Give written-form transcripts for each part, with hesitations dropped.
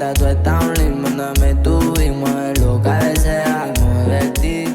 gata, tú estás un ritmo donde tuvimos el local ese amo de Tito.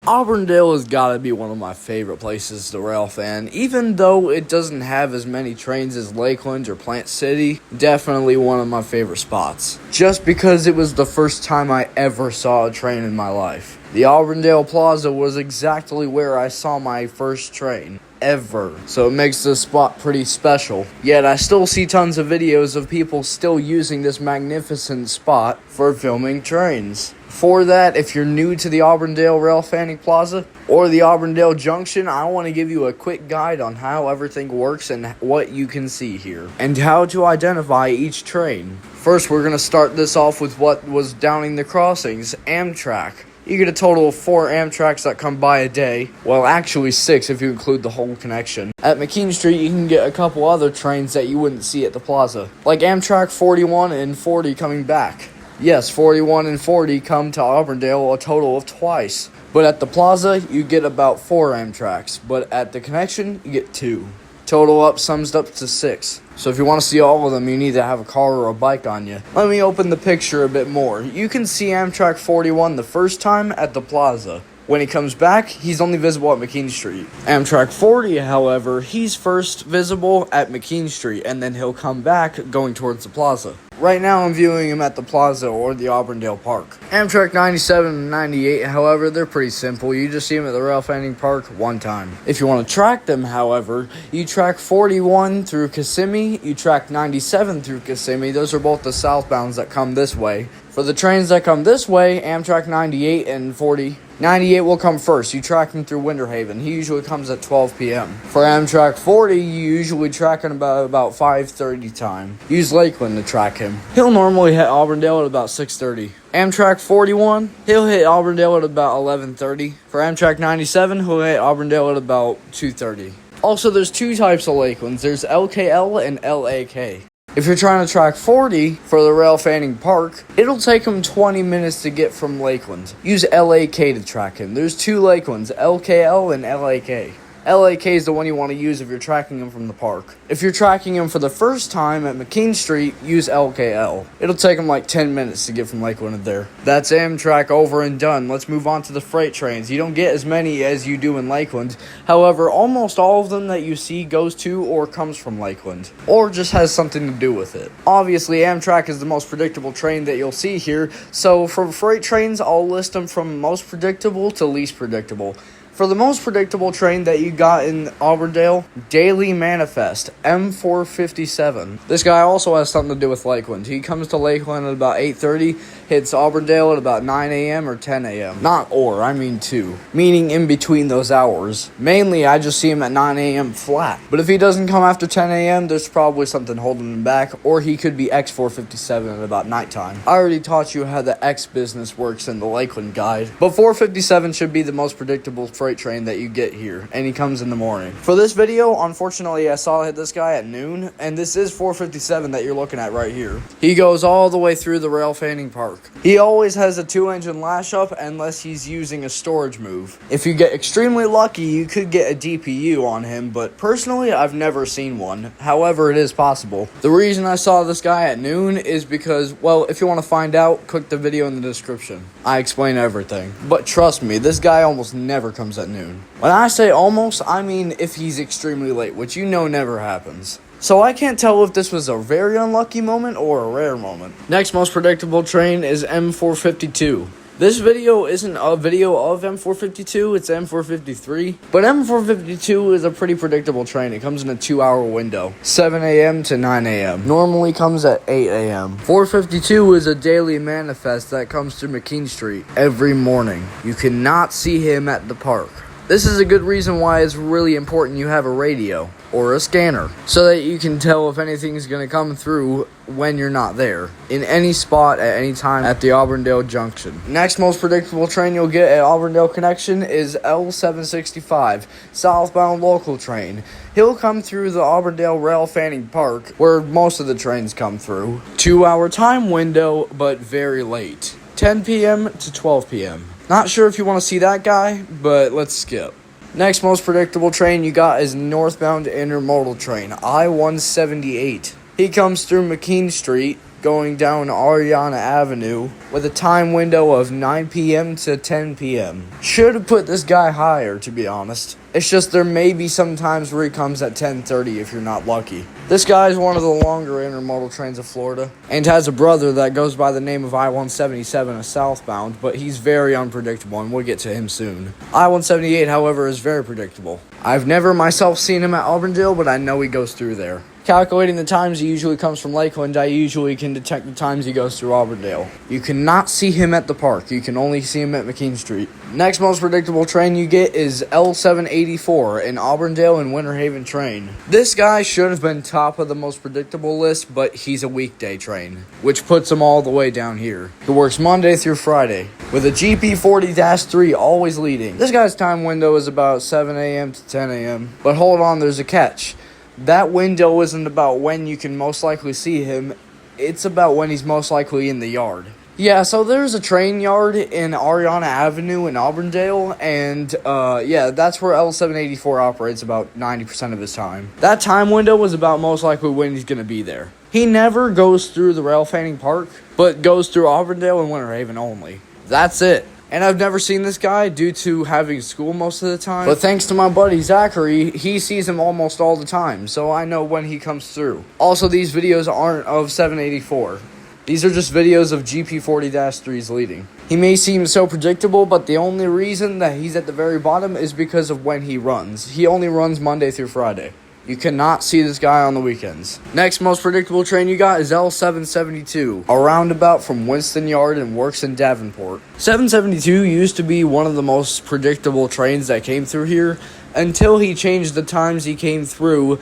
Auburndale has got to be one of my favorite places to rail fan. Even though it doesn't have as many trains as Lakeland or Plant City, definitely one of my favorite spots. Just because it was the first time I ever saw a train in my life. The Auburndale Plaza was exactly where I saw my first train ever, so it makes this spot pretty special. Yet I still see tons of videos of people still using this magnificent spot for filming trains. For that, if you're new to the Auburndale Rail Fanning Plaza or the Auburndale Junction, I want to give you a quick guide on how everything works and what you can see here, and how to identify each train. First, we're going to start this off with what was downing the crossings, Amtrak. You get a total of 4 Amtraks that come by a day. Well, actually 6 if you include the whole connection. At McKean Street, you can get a couple other trains that you wouldn't see at the plaza, like Amtrak 41 and 40 coming back. Yes, 41 and 40 come to Auburndale a total of twice. But at the plaza, you get about 4 Amtraks. But at the connection, you get 2. Total up sums up to 6. So if you want to see all of them, you need to have a car or a bike on you. Let me open the picture a bit more. You can see Amtrak 41 the first time at the plaza. When he comes back, he's only visible at McKean Street. Amtrak 40, however, he's first visible at McKean Street, and then he'll come back going towards the plaza. Right now, I'm viewing him at the plaza or the Auburndale Park. Amtrak 97 and 98, however, they're pretty simple. You just see them at the Rail Fanning Park one time. If you want to track them, however, you track 41 through Kissimmee, you track 97 through Kissimmee. Those are both the southbounds that come this way. For the trains that come this way, Amtrak 98 and 40, 98 will come first. You track him through Winter Haven. He usually comes at 12 p.m. For Amtrak 40, you usually track him about 5:30 time. Use Lakeland to track him. He'll normally hit Auburndale at about 6:30. Amtrak 41, he'll hit Auburndale at about 11:30. For Amtrak 97, he'll hit Auburndale at about 2:30. Also, there's 2 types of Lakelands. There's LKL and LAK. If you're trying to track 40 for the Rail Fanning Park, it'll take him 20 minutes to get from Lakeland. Use LAK to track him. There's 2 Lakelands, LKL and LAK. LAK is the one you want to use if you're tracking him from the park. If you're tracking him for the first time at McKean Street, use LKL. It'll take him like 10 minutes to get from Lakeland to there. That's Amtrak over and done. Let's move on to the freight trains. You don't get as many as you do in Lakeland. However, almost all of them that you see goes to or comes from Lakeland, or just has something to do with it. Obviously, Amtrak is the most predictable train that you'll see here, so for freight trains, I'll list them from most predictable to least predictable. For the most predictable train that you got in Auburndale, Daily Manifest, M457. This guy also has something to do with Lakeland. He comes to Lakeland at about 8:30, hits Auburndale at about 9 a.m. or 10 a.m. Not or, I mean 2. Meaning in between those hours. Mainly, I just see him at 9 a.m. flat. But if he doesn't come after 10 a.m., there's probably something holding him back, or he could be X457 at about nighttime. I already taught you how the X business works in the Lakeland guide. But 457 should be the most predictable freight train that you get here, and he comes in the morning. For this video, unfortunately, I saw this guy at noon, and this is 457 that you're looking at right here. He goes all the way through the Rail Fanning Park. He always has a 2-engine lash up unless he's using a storage move. If you get extremely lucky, you could get a DPU on him, but personally, I've never seen one. However, it is possible. The reason I saw this guy at noon is because, well, if you want to find out, click the video in the description. I explain everything. But trust me, this guy almost never comes at noon. When I say almost, I mean if he's extremely late, which you know never happens. So I can't tell if this was a very unlucky moment or a rare moment. Next most predictable train is M452. This video isn't a video of M452, it's M453. But M452 is a pretty predictable train. It comes in a 2-hour window, 7 a.m. to 9 a.m. Normally comes at 8 a.m. 452 is a daily manifest that comes to McKean Street every morning. You cannot see him at the park. This is a good reason why it's really important you have a radio or a scanner so that you can tell if anything's going to come through when you're not there, in any spot at any time at the Auburndale Junction. Next most predictable train you'll get at Auburndale Connection is L765, southbound local train. He'll come through the Auburndale Rail Fanning Park, where most of the trains come through. 2-hour time window, but very late, 10 p.m. to 12 p.m. Not sure if you want to see that guy, but let's skip. Next most predictable train you got is northbound intermodal train, I-178. He comes through McKean Street, going down Ariana Avenue, with a time window of 9 p.m. to 10 p.m. Should have put this guy higher, to be honest. It's just there may be some times where he comes at 10:30 if you're not lucky. This guy is one of the longer intermodal trains of Florida, and has a brother that goes by the name of I-177, a southbound, but he's very unpredictable, and we'll get to him soon. I-178, however, is very predictable. I've never myself seen him at Auburndale, but I know he goes through there. Calculating the times he usually comes from Lakeland, I usually can detect the times he goes through Auburndale. You cannot see him at the park. You can only see him at McKean Street. Next most predictable train you get is L784, an Auburndale and Winter Haven train. This guy should have been top of the most predictable list, but he's a weekday train, which puts him all the way down here. He works Monday through Friday, with a GP40-3 always leading. This guy's time window is about 7 a.m. to 10 a.m., but hold on, there's a catch. That window isn't about when you can most likely see him, it's about when he's most likely in the yard. Yeah, so there's a train yard in Ariana Avenue in Auburndale, and that's where L784 operates about 90% of his time. That time window was about most likely when he's going to be there. He never goes through the rail fanning park, but goes through Auburndale and Winter Haven only. That's it. And I've never seen this guy due to having school most of the time. But thanks to my buddy Zachary, he sees him almost all the time, so I know when he comes through. Also, these videos aren't of 784. These are just videos of GP40-3s leading. He may seem so predictable, but the only reason that he's at the very bottom is because of when he runs. He only runs Monday through Friday. You cannot see this guy on the weekends. Next most predictable train you got is L772, a roundabout from Winston Yard and works in Davenport. 772 used to be one of the most predictable trains that came through here until he changed the times he came through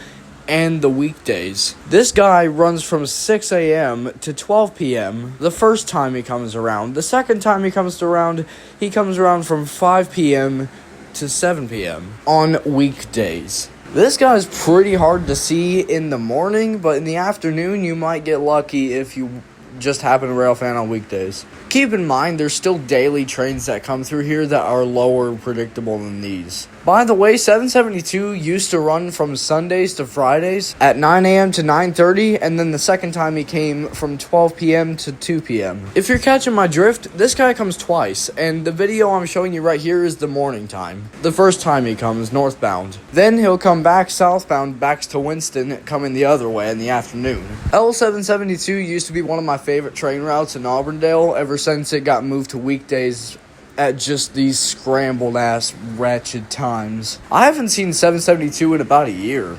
and the weekdays. This guy runs from 6 a.m. to 12 p.m. the first time he comes around. The second time he comes around from 5 p.m. to 7 p.m. on weekdays. This guy's pretty hard to see in the morning, but in the afternoon, you might get lucky if you just happen to rail fan on weekdays. Keep in mind, there's still daily trains that come through here that are lower predictable than these. By the way, 772 used to run from Sundays to Fridays at 9 a.m. to 9:30, and then the second time he came from 12 p.m. to 2 p.m. If you're catching my drift, this guy comes twice, and the video I'm showing you right here is the morning time. The first time he comes northbound. Then he'll come back southbound, back to Winston, coming the other way in the afternoon. L772 used to be one of my favorite train routes in Auburndale ever since it got moved to weekdays at just these scrambled ass wretched times. I haven't seen 772 in about a year.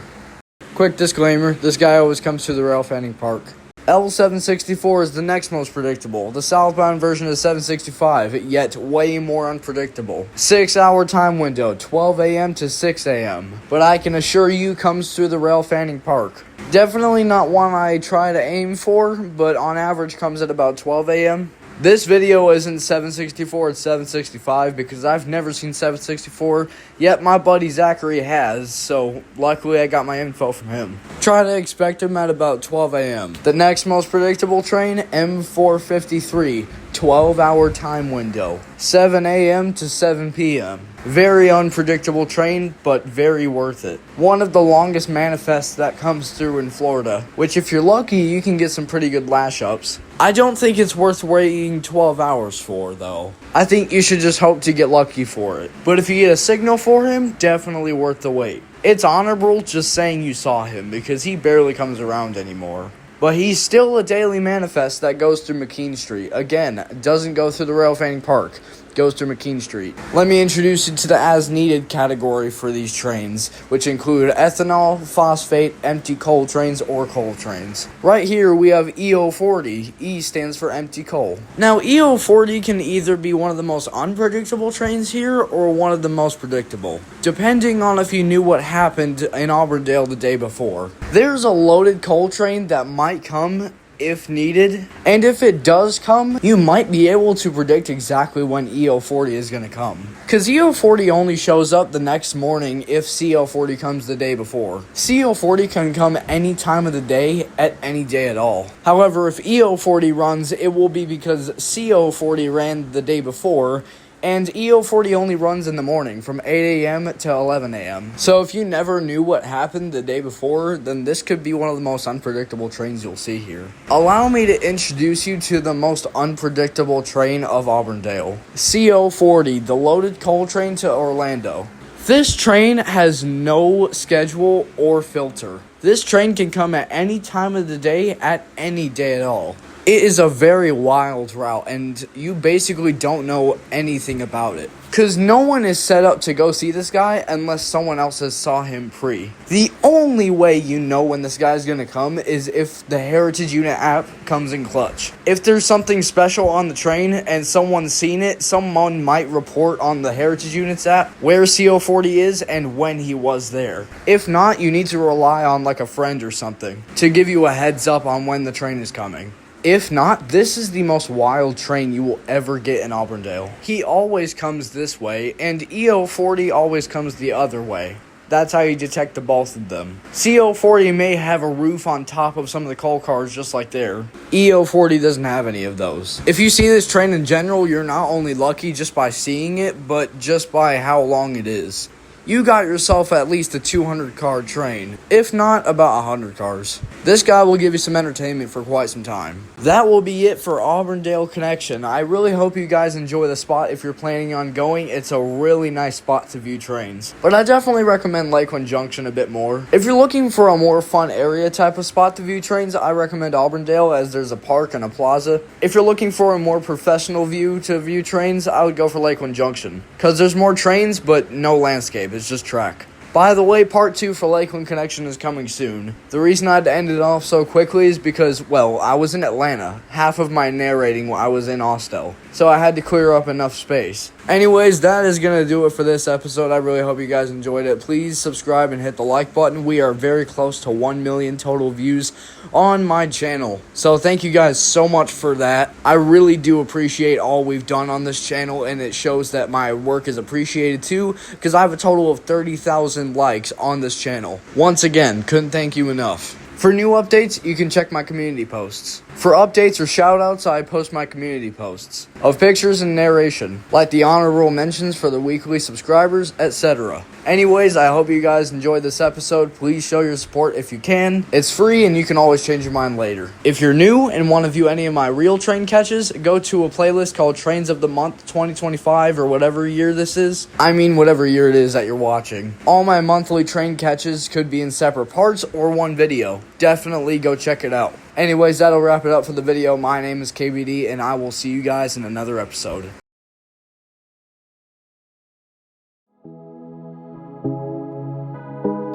Quick disclaimer, this guy always comes to the rail fanning park. L764 is the next most predictable, the southbound version of 765, yet way more unpredictable. 6-hour time window, 12 a.m. to 6 a.m. But I can assure you comes through the rail fanning park. Definitely not one I try to aim for, but on average comes at about 12 a.m. This video isn't 764, it's 765 because I've never seen 764, yet my buddy Zachary has, so luckily I got my info from him. Try to expect him at about 12 a.m. The next most predictable train, M453, 12-hour time window, 7 a.m. to 7 p.m. Very unpredictable train, but very worth it. One of the longest manifests that comes through in Florida, which if you're lucky, you can get some pretty good lash-ups. I don't think it's worth waiting 12 hours for, though. I think you should just hope to get lucky for it. But if you get a signal for him, definitely worth the wait. It's honorable just saying you saw him, because he barely comes around anymore. But he's still a daily manifest that goes through McKean Street. Again, doesn't go through the rail fanning park. Goes through McKean Street. Let me introduce you to the as-needed category for these trains, which include ethanol, phosphate, empty coal trains, or coal trains. Right here, we have EO40. E stands for empty coal. Now, EO40 can either be one of the most unpredictable trains here, or one of the most predictable, depending on if you knew what happened in Auburndale the day before. There's a loaded coal train that might come if needed, and if it does come, you might be able to predict exactly when EO40 is going to come. Because EO40 only shows up the next morning if CO40 comes the day before. CO40 can come any time of the day at any day at all. However, if EO40 runs, it will be because CO40 ran the day before, And EO40 only runs in the morning from 8 a.m. to 11 a.m. So if you never knew what happened the day before, then this could be one of the most unpredictable trains you'll see here. Allow me to introduce you to the most unpredictable train of Auburndale. CO40, the loaded coal train to Orlando. This train has no schedule or filter. This train can come at any time of the day, at any day at all. It is a very wild route, and you basically don't know anything about it. Because no one is set up to go see this guy unless someone else has saw him pre. The only way you know when this guy's going to come is if the Heritage Unit app comes in clutch. If there's something special on the train and someone's seen it, someone might report on the Heritage Units app where CO40 is and when he was there. If not, you need to rely on like a friend or something to give you a heads up on when the train is coming. If not, this is the most wild train you will ever get in Auburndale. He always comes this way, and EO40 always comes the other way. That's how you detect the both of them. CO40 may have a roof on top of some of the coal cars just like there. EO40 doesn't have any of those. If you see this train in general, you're not only lucky just by seeing it, but just by how long it is. You got yourself at least a 200-car train, if not about 100 cars. This guy will give you some entertainment for quite some time. That will be it for Auburndale Connection. I really hope you guys enjoy the spot if you're planning on going. It's a really nice spot to view trains. But I definitely recommend Lakeland Junction a bit more. If you're looking for a more fun area type of spot to view trains, I recommend Auburndale as there's a park and a plaza. If you're looking for a more professional view to view trains, I would go for Lakeland Junction. Because there's more trains, but no landscape. It's just track. By the way, part 2 for Lakeland Connection is coming soon. The reason I had to end it off so quickly is because, well, I was in Atlanta. Half of my narrating I was in Austell. So I had to clear up enough space. Anyways, that is going to do it for this episode. I really hope you guys enjoyed it. Please subscribe and hit the like button. We are very close to 1 million total views on my channel. So thank you guys so much for that. I really do appreciate all we've done on this channel, and it shows that my work is appreciated too, because I have a total of 30,000 likes on this channel. Once again, couldn't thank you enough. For new updates, you can check my community posts. For updates or shoutouts, I post my community posts of pictures and narration, like the honorable mentions for the weekly subscribers, etc. Anyways, I hope you guys enjoyed this episode. Please show your support if you can. It's free and you can always change your mind later. If you're new and want to view any of my real train catches, go to a playlist called Trains of the Month 2025 or whatever year this is. I mean whatever year it is that you're watching. All my monthly train catches could be in separate parts or one video. Definitely go check it out. Anyways, that'll wrap it up for the video. My name is KBD, and I will see you guys in another episode.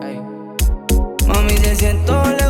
Hey. Mami, te siento lejos.